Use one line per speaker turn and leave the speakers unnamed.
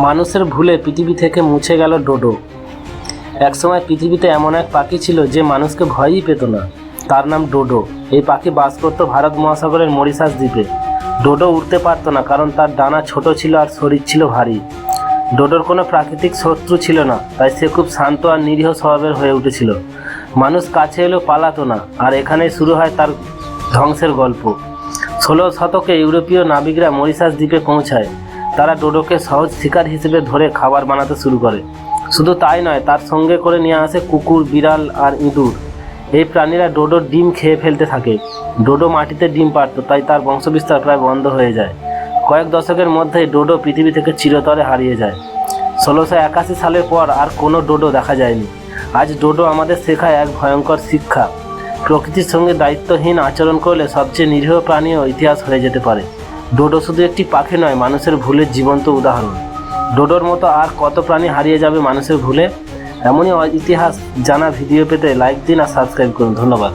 মানুষের ভুলে পৃথিবী থেকে মুছে গেল ডোডো। একসময় পৃথিবীতে এমন এক পাখি ছিল যে মানুষকে ভয়ই পেত না। তার নাম ডোডো। এই পাখি বাস করত ভারত মহাসাগরের মরিশাস দ্বীপে। ডোডো উড়তে পারত না, কারণ তার ডানা ছোট ছিল আর শরীর ছিল ভারী। ডোডোর কোনো প্রাকৃতিক শত্রু ছিল না, তাই সে খুব শান্ত আর নিরীহ স্বভাবের হয়ে উঠেছিল। মানুষ কাছে এলেও পালাতো না, আর এখানেই শুরু হয় তার ধ্বংসের গল্প। 16 শতকে ইউরোপীয় নাবিকরা মরিশাস দ্বীপে পৌঁছায়। তারা ডোডোকে সহজ শিকার হিসেবে ধরে খাবার বানাতে শুরু করে। শুধু তাই নয়, তার সঙ্গে করে নিয়ে আসে কুকুর, বিড়াল আর ইঁদুর। এই প্রাণীরা ডোডোর ডিম খেয়ে ফেলতে থাকে। ডোডো মাটিতে ডিম পাড়ত, তাই তার বংশবিস্তার প্রায় বন্ধ হয়ে যায়। কয়েক দশকের মধ্যেই ডোডো পৃথিবী থেকে চিরতরে হারিয়ে যায়। 1681 সালের পর আর কোনো ডোডো দেখা যায়নি। আজ ডোডো আমাদের শেখায় এক ভয়ঙ্কর শিক্ষা: প্রকৃতির সঙ্গে দায়িত্বহীন আচরণ করলে সবচেয়ে নিরীহ প্রাণীও ইতিহাস হয়ে যেতে পারে। ডোডো শুধু একটি পাখি নয়, মানুষের ভুলের জীবন্ত উদাহরণ। ডোডোর মতো আর কত প্রাণী হারিয়ে যাবে মানুষের ভুলে? এমনই ইতিহাস জানা ভিডিও পেতে লাইক দিন আর সাবস্ক্রাইব করুন। ধন্যবাদ।